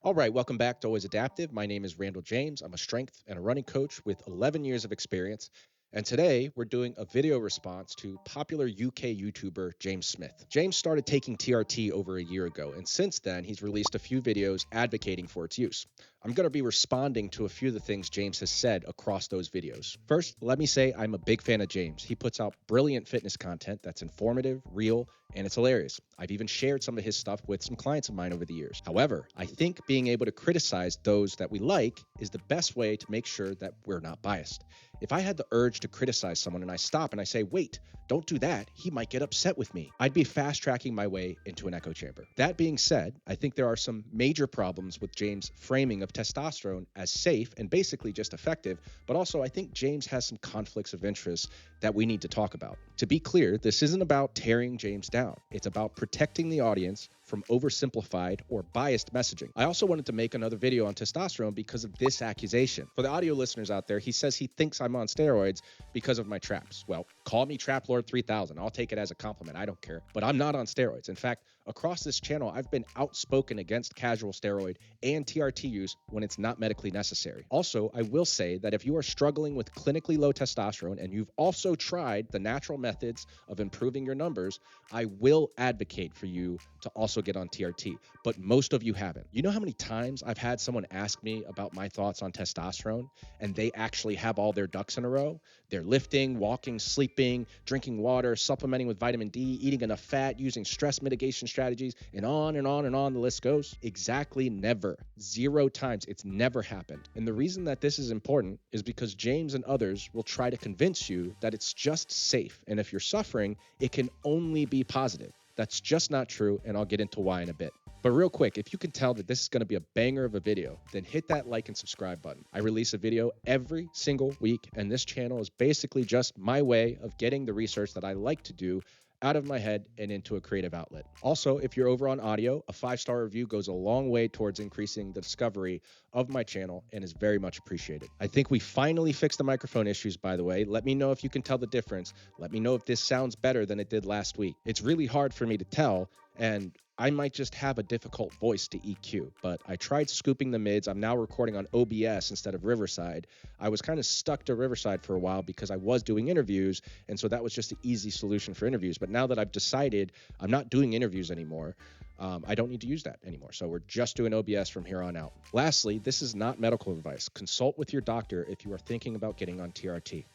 All right, welcome back to Always Adaptive. My name is Randall James. I'm a strength and a running coach with 11 years of experience. And today we're doing a video response to popular UK YouTuber James Smith. James started taking TRT over a year ago, and since then he's released a few videos advocating for its use. I'm going to be responding to a few of the things James has said across those videos. First, let me say I'm a big fan of James. He puts out brilliant fitness content that's informative, real, and it's hilarious. I've even shared some of his stuff with some clients of mine over the years. However, I think being able to criticize those that we like is the best way to make sure that we're not biased. If I had the urge to criticize someone and I stop and I say, wait, don't do that, he might get upset with me, I'd be fast tracking my way into an echo chamber. That being said, I think there are some major problems with James' framing of testosterone as safe and basically just effective, but also I think James has some conflicts of interest that we need to talk about. To be clear, this isn't about tearing James down. It's about protecting the audience from oversimplified or biased messaging. I also wanted to make another video on testosterone because of this accusation. For the audio listeners out there, he says he thinks I'm on steroids because of my traps. Well, call me Trap Lord 3000. I'll take it as a compliment. I don't care. But I'm not on steroids. In fact, across this channel, I've been outspoken against casual steroid and TRT use when it's not medically necessary. Also, I will say that if you are struggling with clinically low testosterone and you've also tried the natural methods of improving your numbers, I will advocate for you to also get on TRT, but most of you haven't. You know how many times I've had someone ask me about my thoughts on testosterone and they actually have all their ducks in a row? They're lifting, walking, sleeping, drinking water, supplementing with vitamin D, eating enough fat, using stress mitigation strategies, and on and on and on the list goes. Exactly never. 0 times. It's never happened. And the reason that this is important is because James and others will try to convince you that it's just safe. And if you're suffering, it can only be positive. That's just not true, and I'll get into why in a bit. But real quick, if you can tell that this is going to be a banger of a video, then hit that like and subscribe button. I release a video every single week, and this channel is basically just my way of getting the research that I like to do out of my head and into a creative outlet. Also, if you're over on audio, a 5-star review goes a long way towards increasing the discovery of my channel and is very much appreciated. I think we finally fixed the microphone issues, by the way. Let me know if you can tell the difference. Let me know if this sounds better than it did last week. It's really hard for me to tell, and I might just have a difficult voice to EQ, but I tried scooping the mids. I'm now recording on OBS instead of Riverside. I was kind of stuck to Riverside for a while because I was doing interviews, and so that was just an easy solution for interviews. But now that I've decided I'm not doing interviews anymore, I don't need to use that anymore. So we're just doing OBS from here on out. Lastly, this is not medical advice. Consult with your doctor if you are thinking about getting on TRT.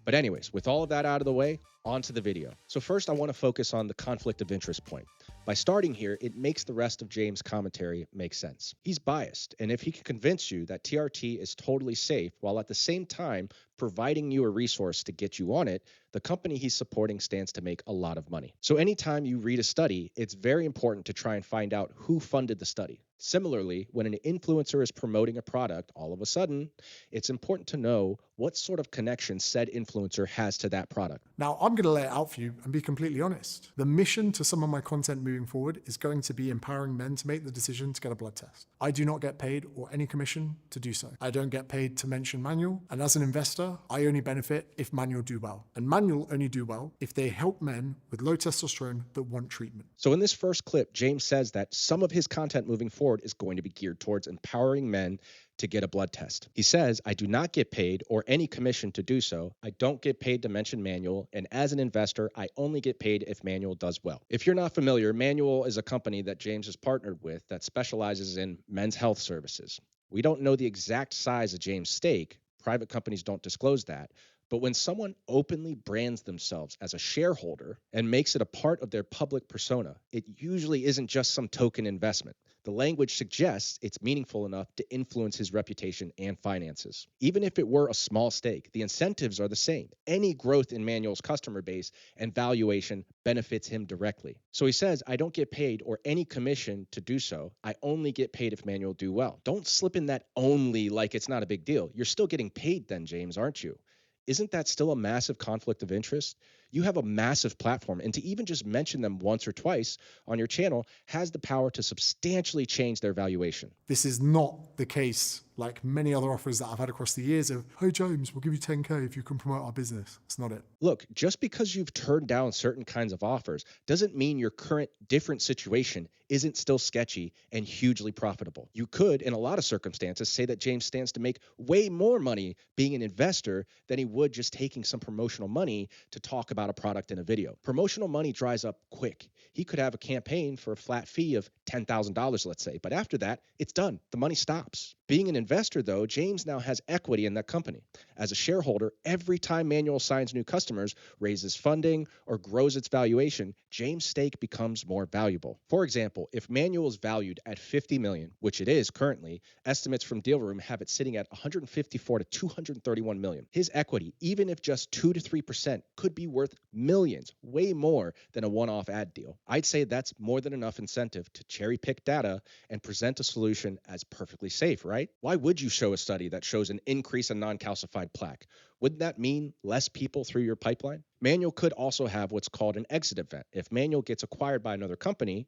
But anyways, with all of that out of the way, on to the video. So first, I want to focus on the conflict of interest point. By starting here, it makes the rest of James' commentary make sense. He's biased, and if he can convince you that TRT is totally safe while at the same time providing you a resource to get you on it, the company he's supporting stands to make a lot of money. So anytime you read a study, it's very important to try and find out who funded the study. Similarly, when an influencer is promoting a product, all of a sudden, it's important to know what sort of connection said influencer has to that product. Now, I'm going to lay it out for you and be completely honest. The mission to some of my content moving forward is going to be empowering men to make the decision to get a blood test. I do not get paid or any commission to do so. I don't get paid to mention Manual, and as an investor, I only benefit if Manual do well. And Manual only do well if they help men with low testosterone that want treatment. So in this first clip, James says that some of his content moving forward is going to be geared towards empowering men to get a blood test. He says, I do not get paid or any commission to do so. I don't get paid to mention Manual, and as an investor, I only get paid if Manual does well. If you're not familiar, Manual is a company that James has partnered with that specializes in men's health services. We don't know the exact size of James' stake. Private companies don't disclose that. But when someone openly brands themselves as a shareholder and makes it a part of their public persona, it usually isn't just some token investment. The language suggests it's meaningful enough to influence his reputation and finances. Even if it were a small stake, the incentives are the same. Any growth in Manual's customer base and valuation benefits him directly. So he says, I don't get paid or any commission to do so. I only get paid if Manual do well. Don't slip in that only like it's not a big deal. You're still getting paid then, James, aren't you? Isn't that still a massive conflict of interest? You have a massive platform, and to even just mention them once or twice on your channel has the power to substantially change their valuation. This is not the case like many other offers that I've had across the years of, hey James, we'll give you 10K if you can promote our business. It's not it. Look, just because you've turned down certain kinds of offers doesn't mean your current different situation isn't still sketchy and hugely profitable. You could, in a lot of circumstances, say that James stands to make way more money being an investor than he would just taking some promotional money to talk about a product in a video. Promotional money dries up quick. He could have a campaign for a flat fee of $10,000, let's say, but after that, it's done. The money stops. Being an investor, though, James now has equity in that company. As a shareholder, every time Manual signs new customers, raises funding, or grows its valuation, James' stake becomes more valuable. For example, if Manual is valued at $50 million, which it is currently, estimates from Deal Room have it sitting at $154 to $231 million. His equity, even if just 2 to 3%, could be worth millions, way more than a one-off ad deal. I'd say that's more than enough incentive to cherry-pick data and present a solution as perfectly safe, right? Why would you show a study that shows an increase in non-calcified plaque? Wouldn't that mean less people through your pipeline? Manual could also have what's called an exit event. If Manual gets acquired by another company,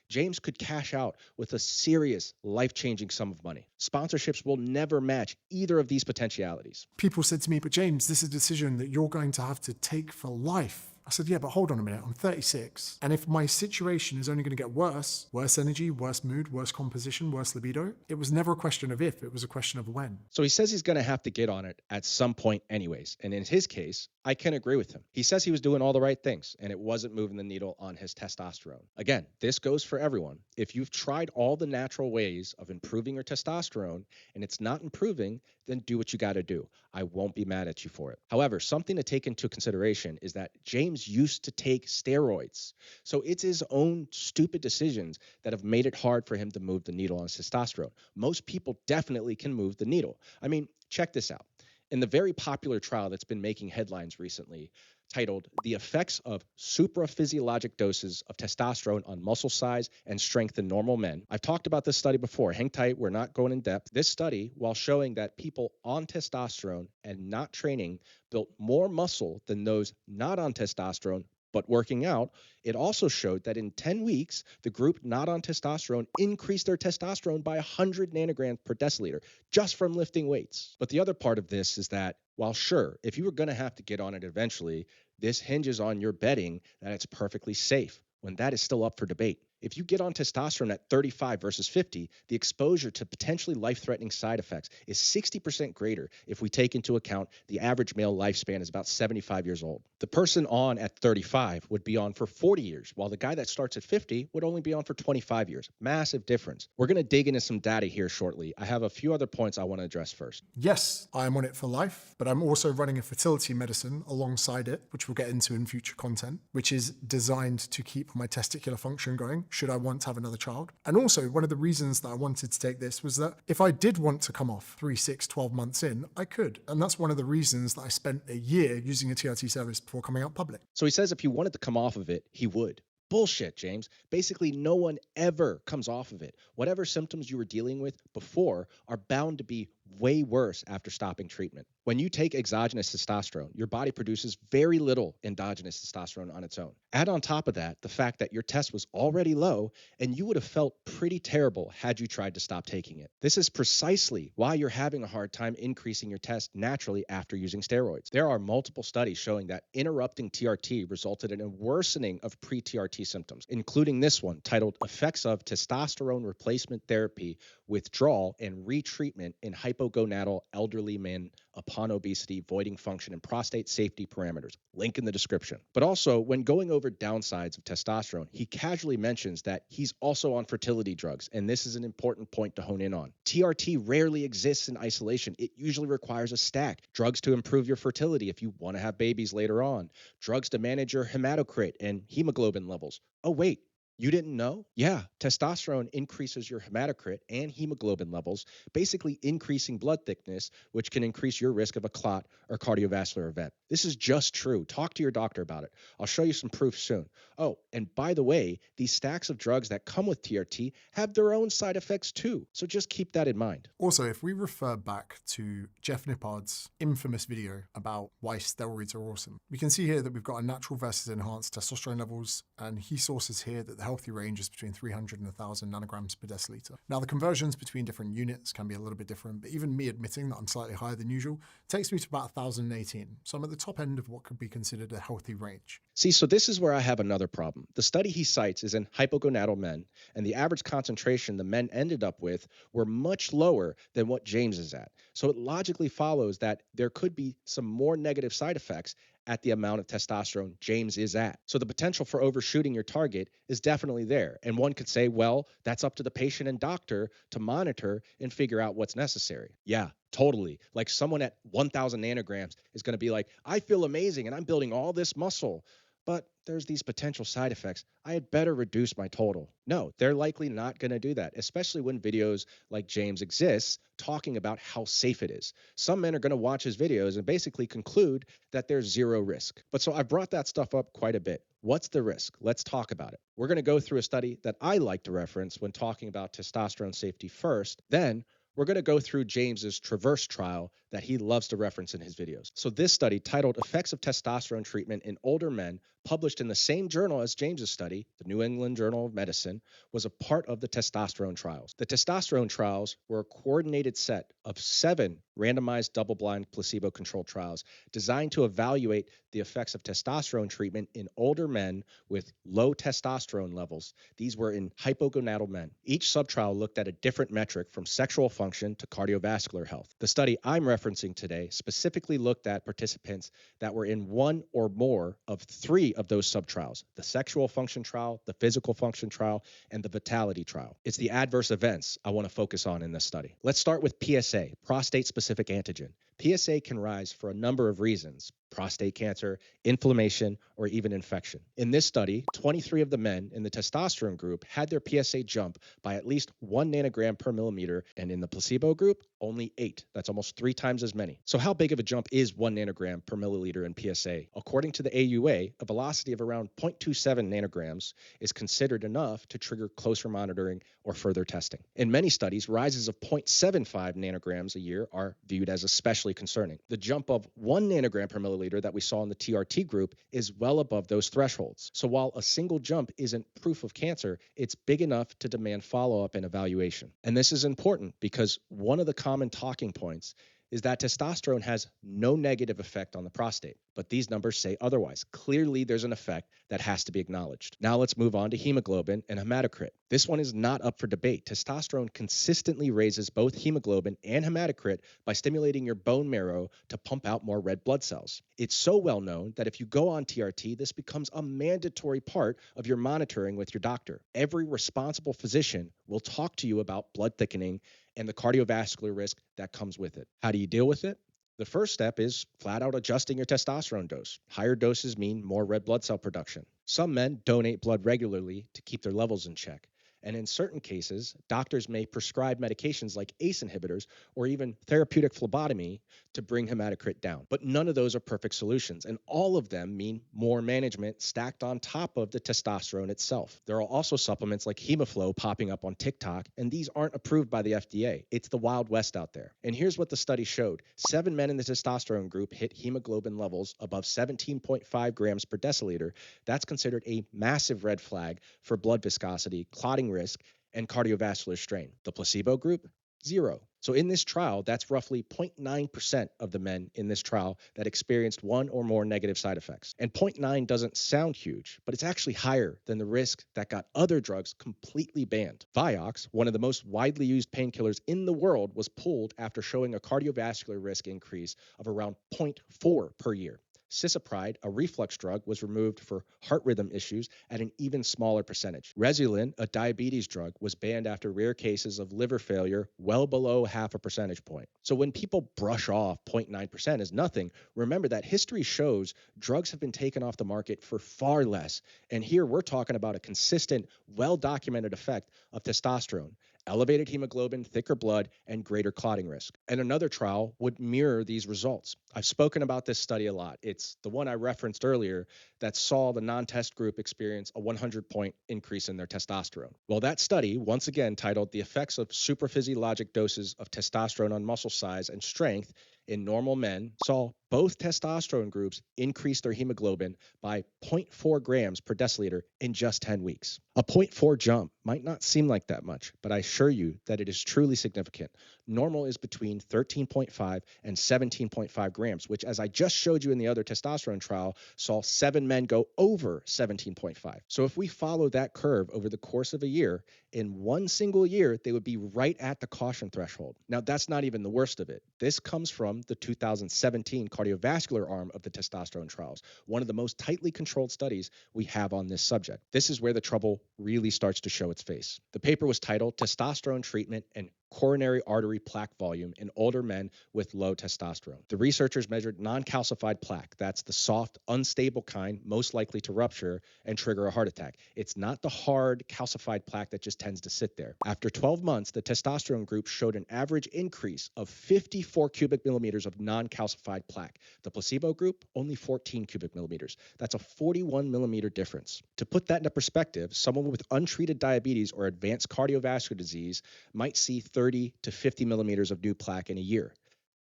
James could cash out with a serious, life-changing sum of money. Sponsorships will never match either of these potentialities. People said to me, but James, this is a decision that you're going to have to take for life. I said, yeah, but hold on a minute. I'm 36. And if my situation is only going to get worse energy, worse mood, worse composition, worse libido, it was never a question of if, it was a question of when. So he says he's going to have to get on it at some point anyways. And in his case, I can agree with him. He says he was doing all the right things and it wasn't moving the needle on his testosterone. Again, this goes for everyone. If you've tried all the natural ways of improving your testosterone and it's not improving, then do what you got to do. I won't be mad at you for it. However, something to take into consideration is that James used to take steroids. So it's his own stupid decisions that have made it hard for him to move the needle on his testosterone. Most people definitely can move the needle. I mean, check this out. In the very popular trial that's been making headlines recently, titled The Effects of Supraphysiologic Doses of Testosterone on Muscle Size and Strength in Normal Men. I've talked about this study before. Hang tight, we're not going in depth. This study, while showing that people on testosterone and not training built more muscle than those not on testosterone but working out, it also showed that in 10 weeks, the group not on testosterone increased their testosterone by 100 nanograms per deciliter just from lifting weights. But the other part of this is that, while sure, if you were going to have to get on it eventually, this hinges on your betting that it's perfectly safe, when that is still up for debate. If you get on testosterone at 35 versus 50, the exposure to potentially life-threatening side effects is 60% greater if we take into account the average male lifespan is about 75 years old. The person on at 35 would be on for 40 years, while the guy that starts at 50 would only be on for 25 years. Massive difference. We're going to dig into some data here shortly. I have a few other points I want to address first. Yes, I am on it for life, but I'm also running a fertility medicine alongside it, which we'll get into in future content, which is designed to keep my testicular function going should I want to have another child. And also, one of the reasons that I wanted to take this was that if I did want to come off 3, 6, 12 months in, I could. And that's one of the reasons that I spent a year using a TRT service before coming out public. So he says if he wanted to come off of it, he would. Bullshit, James. Basically, no one ever comes off of it. Whatever symptoms you were dealing with before are bound to be way worse after stopping treatment. When you take exogenous testosterone, your body produces very little endogenous testosterone on its own. Add on top of that the fact that your test was already low and you would have felt pretty terrible had you tried to stop taking it. This is precisely why you're having a hard time increasing your test naturally after using steroids. There are multiple studies showing that interrupting TRT resulted in a worsening of pre-TRT symptoms, including this one titled Effects of Testosterone-Replacement Therapy, Withdrawal and Retreatment in Hypogonadal Elderly Men upon Obesity, Voiding Function, and Prostate Safety Parameters. Link in the description. But also, when going over downsides of testosterone, he casually mentions that he's also on fertility drugs, and this is an important point to hone in on. TRT rarely exists in isolation. It usually requires a stack. Drugs to improve your fertility if you want to have babies later on. Drugs to manage your hematocrit and hemoglobin levels. Oh, wait. You didn't know? Yeah, testosterone increases your hematocrit and hemoglobin levels, basically increasing blood thickness, which can increase your risk of a clot or cardiovascular event. This is just true. Talk to your doctor about it. I'll show you some proof soon. Oh, and by the way, these stacks of drugs that come with TRT have their own side effects too, so just keep that in mind. Also, if we refer back to Jeff Nippard's infamous video about why steroids are awesome, we can see here that we've got a natural versus enhanced testosterone levels, and he sources here that the healthy range is between 300 and 1,000 nanograms per deciliter. Now, the conversions between different units can be a little bit different, but even me admitting that I'm slightly higher than usual takes me to about 1,018. So I'm at the top end of what could be considered a healthy range. See, so this is where I have another problem. The study he cites is in hypogonadal men, and the average concentration the men ended up with were much lower than what James is at. So it logically follows that there could be some more negative side effects at the amount of testosterone James is at. So the potential for overshooting your target is definitely there. And one could say, well, that's up to the patient and doctor to monitor and figure out what's necessary. Yeah, totally. Like someone at 1,000 nanograms is going to be like, I feel amazing and I'm building all this muscle, but there's these potential side effects. I had better reduce my total. No, they're likely not going to do that, especially when videos like James exists talking about how safe it is. Some men are going to watch his videos and basically conclude that there's zero risk. But so I brought that stuff up quite a bit. What's the risk? Let's talk about it. We're going to go through a study that I like to reference when talking about testosterone safety first. Then we're going to go through James's Traverse trial that he loves to reference in his videos. So this study, titled Effects of Testosterone Treatment in Older Men, published in the same journal as James's study, the New England Journal of Medicine, was a part of the testosterone trials. The testosterone trials were a coordinated set of 7 randomized double-blind placebo-controlled trials designed to evaluate the effects of testosterone treatment in older men with low testosterone levels. These were in hypogonadal men. Each subtrial looked at a different metric from sexual function to cardiovascular health. The study I'm referencing today specifically looked at participants that were in one or more of 3 of those subtrials: the sexual function trial, the physical function trial, and the vitality trial. It's the adverse events I want to focus on in this study. Let's start with PSA, prostate-specific antigen. PSA can rise for a number of reasons: prostate cancer, inflammation, or even infection. In this study, 23 of the men in the testosterone group had their PSA jump by at least 1 nanogram per milliliter, and in the placebo group, only 8. That's almost 3 times as many. So how big of a jump is 1 nanogram per milliliter in PSA? According to the AUA, a velocity of around 0.27 nanograms is considered enough to trigger closer monitoring or further testing. In many studies, rises of 0.75 nanograms a year are viewed as especially concerning. The jump of 1 nanogram per milliliter that we saw in the TRT group is well above those thresholds. So while a single jump isn't proof of cancer, it's big enough to demand follow-up and evaluation. And this is important because one of the common talking points is that testosterone has no negative effect on the prostate, but these numbers say otherwise. Clearly, there's an effect that has to be acknowledged. Now let's move on to hemoglobin and hematocrit. This one is not up for debate. Testosterone consistently raises both hemoglobin and hematocrit by stimulating your bone marrow to pump out more red blood cells. It's so well known that if you go on TRT, this becomes a mandatory part of your monitoring with your doctor. Every responsible physician will talk to you about blood thickening and the cardiovascular risk that comes with it. How do you deal with it? The first step is flat out adjusting your testosterone dose. Higher doses mean more red blood cell production. Some men donate blood regularly to keep their levels in check. And in certain cases, doctors may prescribe medications like ACE inhibitors or even therapeutic phlebotomy to bring hematocrit down. But none of those are perfect solutions, and all of them mean more management stacked on top of the testosterone itself. There are also supplements like Hemoflow popping up on TikTok, and these aren't approved by the FDA. It's the Wild West out there. And here's what the study showed. 7 men in the testosterone group hit hemoglobin levels above 17.5 grams per deciliter. That's considered a massive red flag for blood viscosity, clotting risk, and cardiovascular strain. The placebo group, 0. So in this trial, that's roughly 0.9% of the men in this trial that experienced 1 or more negative side effects. And 0.9 doesn't sound huge, but it's actually higher than the risk that got other drugs completely banned. Vioxx, one of the most widely used painkillers in the world, was pulled after showing a cardiovascular risk increase of around 0.4 per year. Cisapride, a reflux drug, was removed for heart rhythm issues at an even smaller percentage. Rezulin, a diabetes drug, was banned after rare cases of liver failure well below half a percentage point. So when people brush off 0.9% as nothing, remember that history shows drugs have been taken off the market for far less. And here we're talking about a consistent, well-documented effect of testosterone. Elevated hemoglobin, thicker blood, and greater clotting risk. And another trial would mirror these results. I've spoken about this study a lot. It's the one I referenced earlier that saw the non-test group experience a 100-point increase in their testosterone. Well, that study, once again titled The Effects of Supraphysiologic Doses of Testosterone on Muscle Size and Strength in Normal Men, saw both testosterone groups increase their hemoglobin by 0.4 grams per deciliter in just 10 weeks. A 0.4 jump might not seem like that much, but I assure you that it is truly significant. Normal is between 13.5 and 17.5 grams, which, as I just showed you in the other testosterone trial, saw 7 men go over 17.5. So if we follow that curve over the course of a year, in one single year, they would be right at the caution threshold. Now, that's not even the worst of it. This comes from the 2017 cardiovascular arm of the testosterone trials, one of the most tightly controlled studies we have on this subject. This is where the trouble really starts to show its face. The paper was titled Testosterone Treatment and Coronary Artery Plaque Volume in Older Men with Low Testosterone. The researchers measured non-calcified plaque. That's the soft, unstable kind most likely to rupture and trigger a heart attack. It's not the hard, calcified plaque that just tends to sit there. After 12 months, the testosterone group showed an average increase of 54 cubic millimeters of non-calcified plaque. The placebo group, only 14 cubic millimeters. That's a 41 millimeter difference. To put that into perspective, someone with untreated diabetes or advanced cardiovascular disease might see 30 to 50 millimeters of new plaque in a year.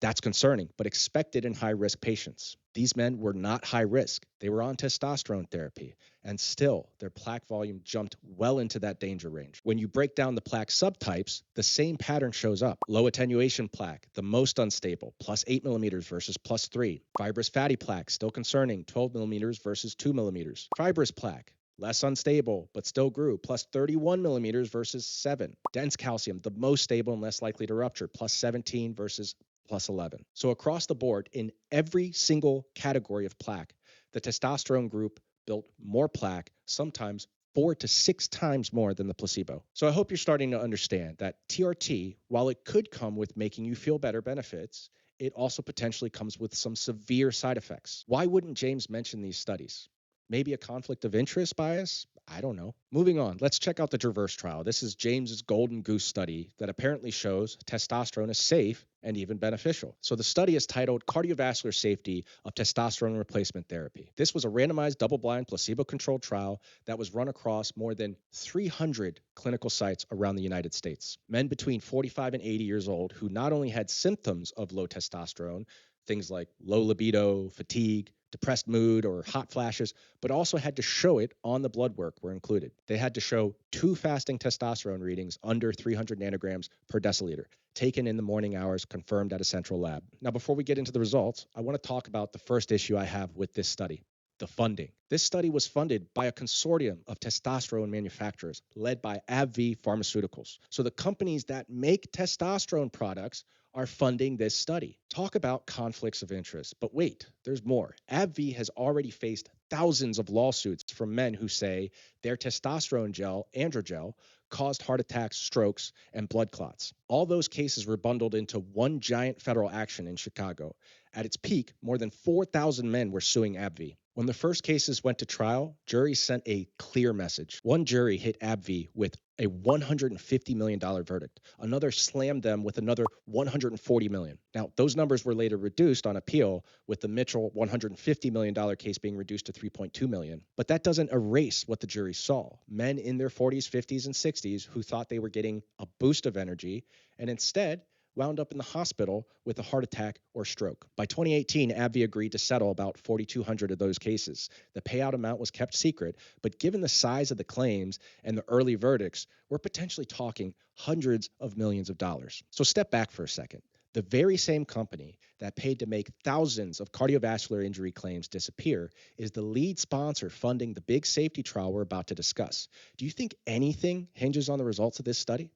That's concerning, but expected in high-risk patients. These men were not high risk. They were on testosterone therapy, and still, their plaque volume jumped well into that danger range. When you break down the plaque subtypes, the same pattern shows up. Low attenuation plaque, the most unstable, plus 8 millimeters versus plus 3. Fibrous fatty plaque, still concerning, 12 millimeters versus 2 millimeters. Fibrous plaque, less unstable, but still grew, plus 31 millimeters versus 7. Dense calcium, the most stable and less likely to rupture, plus 17 versus plus 11. So across the board, in every single category of plaque, the testosterone group built more plaque, sometimes 4 to 6 times more than the placebo. So I hope you're starting to understand that TRT, while it could come with making you feel better benefits, it also potentially comes with some severe side effects. Why wouldn't James mention these studies? Maybe a conflict of interest bias? I don't know. Moving on, let's check out the Traverse trial. This is James's Golden Goose study that apparently shows testosterone is safe and even beneficial. So the study is titled Cardiovascular Safety of Testosterone Replacement Therapy. This was a randomized, double-blind, placebo-controlled trial that was run across more than 300 clinical sites around the United States. Men between 45 and 80 years old who not only had symptoms of low testosterone, things like low libido, fatigue, depressed mood, or hot flashes, but also had to show it on the blood work were included. They had to show 2 fasting testosterone readings under 300 nanograms per deciliter, taken in the morning hours, confirmed at a central lab. Now, before we get into the results, I want to talk about the first issue I have with this study. The funding. This study was funded by a consortium of testosterone manufacturers led by AbbVie Pharmaceuticals. So the companies that make testosterone products are funding this study. Talk about conflicts of interest. But wait, there's more. AbbVie has already faced thousands of lawsuits from men who say their testosterone gel, androgel, caused heart attacks, strokes, and blood clots. All those cases were bundled into one giant federal action in Chicago. At its peak, more than 4,000 men were suing AbbVie. When the first cases went to trial, juries sent a clear message. One jury hit AbbVie with a $150 million verdict. Another slammed them with another $140 million. Now, those numbers were later reduced on appeal, with the Mitchell $150 million case being reduced to $3.2 million. But that doesn't erase what the jury saw. Men in their 40s, 50s, and 60s who thought they were getting a boost of energy and instead wound up in the hospital with a heart attack or stroke. By 2018, AbbVie agreed to settle about 4,200 of those cases. The payout amount was kept secret, but given the size of the claims and the early verdicts, we're potentially talking hundreds of millions of dollars. So step back for a second. The very same company that paid to make thousands of cardiovascular injury claims disappear is the lead sponsor funding the big safety trial we're about to discuss. Do you think anything hinges on the results of this study?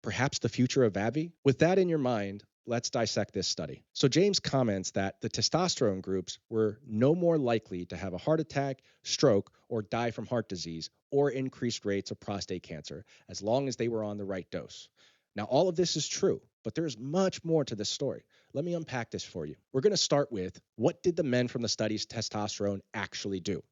Perhaps the future of AbbVie? With that in your mind, let's dissect this study. So James comments that the testosterone groups were no more likely to have a heart attack, stroke, or die from heart disease or increased rates of prostate cancer as long as they were on the right dose. Now, all of this is true, but there's much more to this story. Let me unpack this for you. We're going to start with, what did the men from the study's testosterone actually do?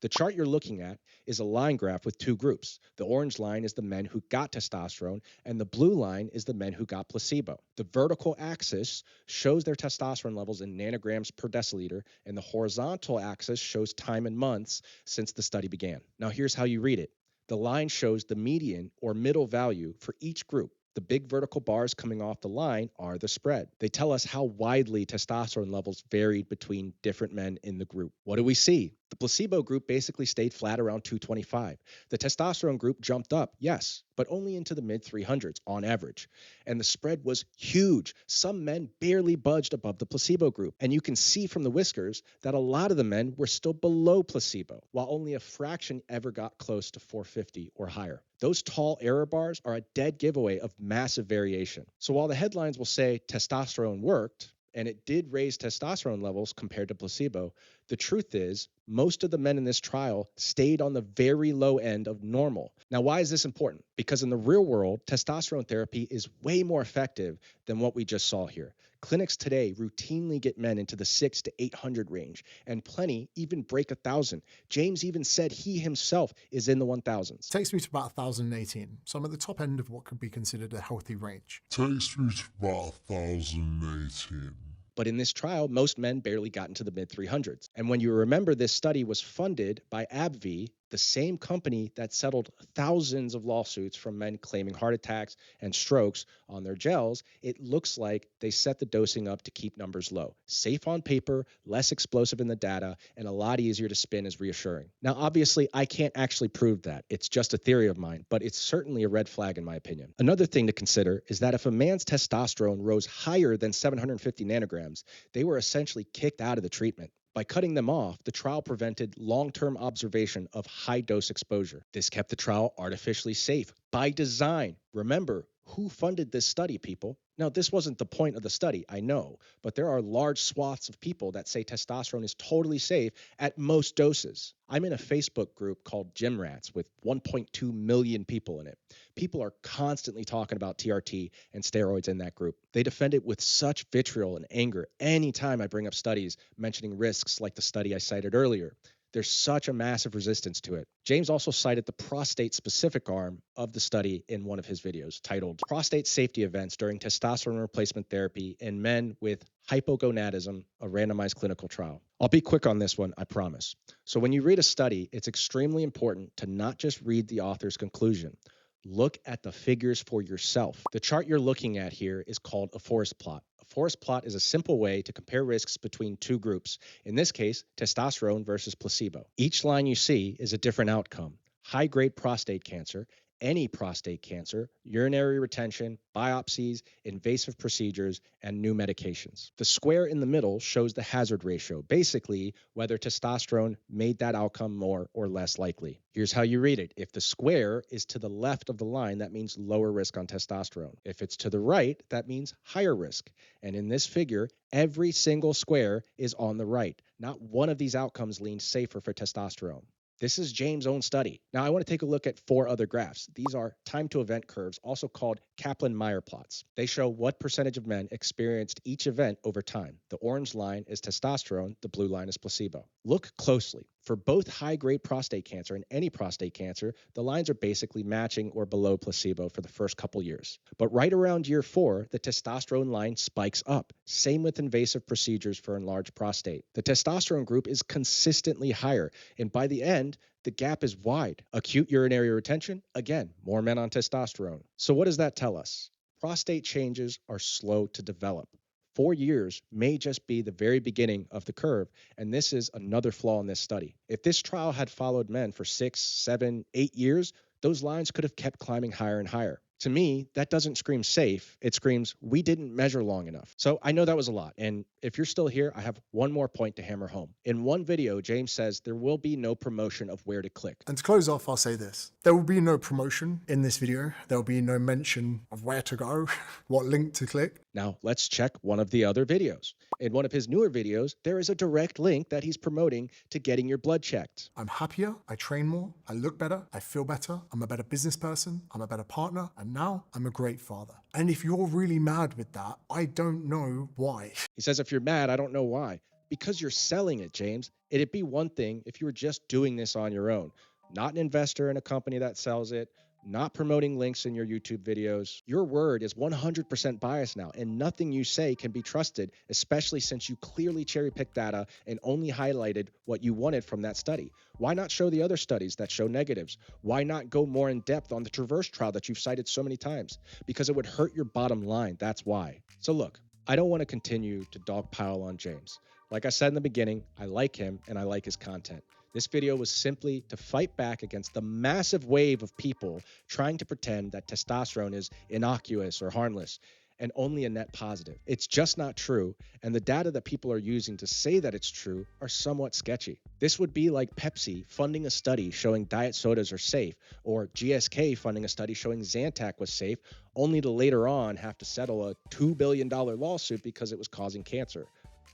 The chart you're looking at is a line graph with two groups. The orange line is the men who got testosterone, and the blue line is the men who got placebo. The vertical axis shows their testosterone levels in nanograms per deciliter, and the horizontal axis shows time in months since the study began. Now, here's how you read it. The line shows the median or middle value for each group. The big vertical bars coming off the line are the spread. They tell us how widely testosterone levels varied between different men in the group. What do we see? The placebo group basically stayed flat around 225. The testosterone group jumped up, yes, but only into the mid 300s on average. And the spread was huge. Some men barely budged above the placebo group. And you can see from the whiskers that a lot of the men were still below placebo, while only a fraction ever got close to 450 or higher. Those tall error bars are a dead giveaway of massive variation. So while the headlines will say testosterone worked, and it did raise testosterone levels compared to placebo, the truth is most of the men in this trial stayed on the very low end of normal. Now, why is this important? Because in the real world, testosterone therapy is way more effective than what we just saw here. Clinics today routinely get men into the 600 to 800 range, and plenty even break 1,000. James even said he himself is in the 1,000s. Takes me to about 1,018, so I'm at the top end of what could be considered a healthy range. Takes me to about 1,018. But in this trial, most men barely got into the mid 300s. And when you remember this study was funded by AbbVie, the same company that settled thousands of lawsuits from men claiming heart attacks and strokes on their gels, it looks like they set the dosing up to keep numbers low. Safe on paper, less explosive in the data, and a lot easier to spin as reassuring. Now, obviously, I can't actually prove that. It's just a theory of mine, but it's certainly a red flag in my opinion. Another thing to consider is that if a man's testosterone rose higher than 750 nanograms, they were essentially kicked out of the treatment. By cutting them off, the trial prevented long-term observation of high-dose exposure. This kept the trial artificially safe by design. Remember, who funded this study, people? Now, this wasn't the point of the study, I know, but there are large swaths of people that say testosterone is totally safe at most doses. I'm in a Facebook group called Gym Rants with 1.2 million people in it. People are constantly talking about TRT and steroids in that group. They defend it with such vitriol and anger anytime I bring up studies mentioning risks like the study I cited earlier. There's such a massive resistance to it. James also cited the prostate-specific arm of the study in one of his videos titled Prostate Safety Events During Testosterone Replacement Therapy in Men with Hypogonadism, a Randomized Clinical Trial. I'll be quick on this one, I promise. So when you read a study, it's extremely important to not just read the author's conclusion. Look at the figures for yourself. The chart you're looking at here is called a forest plot. A forest plot is a simple way to compare risks between two groups. In this case, testosterone versus placebo. Each line you see is a different outcome. High-grade prostate cancer, any prostate cancer, urinary retention, biopsies, invasive procedures, and new medications. The square in the middle shows the hazard ratio, basically whether testosterone made that outcome more or less likely. Here's how you read it. If the square is to the left of the line, that means lower risk on testosterone. If it's to the right, that means higher risk. And in this figure, every single square is on the right. Not one of these outcomes leans safer for testosterone. This is James' own study. Now, I want to take a look at 4 other graphs. These are time-to-event curves, also called Kaplan-Meier plots. They show what percentage of men experienced each event over time. The orange line is testosterone, the blue line is placebo. Look closely. For both high-grade prostate cancer and any prostate cancer, the lines are basically matching or below placebo for the first couple years. But right around year 4, the testosterone line spikes up. Same with invasive procedures for enlarged prostate. The testosterone group is consistently higher, and by the end, the gap is wide. Acute urinary retention, again, more men on testosterone. So what does that tell us? Prostate changes are slow to develop. 4 years may just be the very beginning of the curve, and this is another flaw in this study. If this trial had followed men for 6, 7, 8 years, those lines could have kept climbing higher and higher. To me, that doesn't scream safe. It screams, we didn't measure long enough. So I know that was a lot. And if you're still here, I have one more point to hammer home. In one video, James says there will be no promotion of where to click. And to close off, I'll say this. There will be no promotion in this video. There will be no mention of where to go, what link to click. Now, let's check one of the other videos. In one of his newer videos, there is a direct link that he's promoting to getting your blood checked. I'm happier, I train more, I look better, I feel better, I'm a better business person, I'm a better partner, and now I'm a great father. And if you're really mad with that, I don't know why. He says, if you're mad, I don't know why. Because you're selling it, James. It'd be one thing if you were just doing this on your own, not an investor in a company that sells it, not promoting links in your YouTube videos. Your word is 100% biased now, and nothing you say can be trusted, especially since you clearly cherry-picked data and only highlighted what you wanted from that study. Why not show the other studies that show negatives? Why not go more in depth on the Traverse trial that you've cited so many times? Because it would hurt your bottom line, that's why. So look, I don't want to continue to dogpile on James. Like I said in the beginning, I like him and I like his content. This video was simply to fight back against the massive wave of people trying to pretend that testosterone is innocuous or harmless and only a net positive. It's just not true, and the data that people are using to say that it's true are somewhat sketchy. This would be like Pepsi funding a study showing diet sodas are safe, or GSK funding a study showing Zantac was safe, only to later on have to settle a $2 billion lawsuit because it was causing cancer.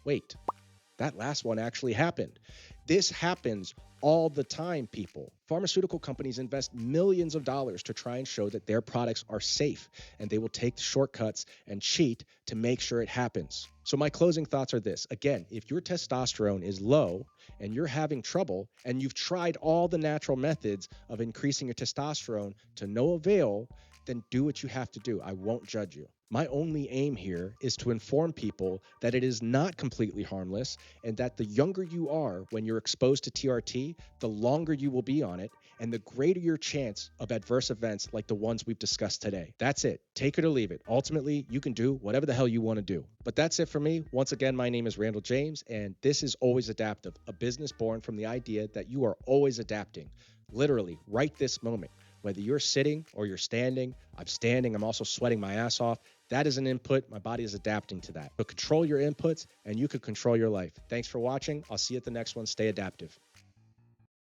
Wait, that last one actually happened. This happens all the time, people. Pharmaceutical companies invest millions of dollars to try and show that their products are safe, and they will take the shortcuts and cheat to make sure it happens. So my closing thoughts are this. Again, if your testosterone is low and you're having trouble and you've tried all the natural methods of increasing your testosterone to no avail, then do what you have to do. I won't judge you. My only aim here is to inform people that it is not completely harmless, and that the younger you are when you're exposed to TRT, the longer you will be on it, and the greater your chance of adverse events like the ones we've discussed today. That's it. Take it or leave it. Ultimately, you can do whatever the hell you want to do. But that's it for me. Once again, my name is Randall James, and this is Always Adaptive, a business born from the idea that you are always adapting. Literally, right this moment. Whether you're sitting or you're standing, I'm standing, I'm also sweating my ass off. That is an input. My body is adapting to that. So control your inputs and you can control your life. Thanks for watching. I'll see you at the next one. Stay adaptive.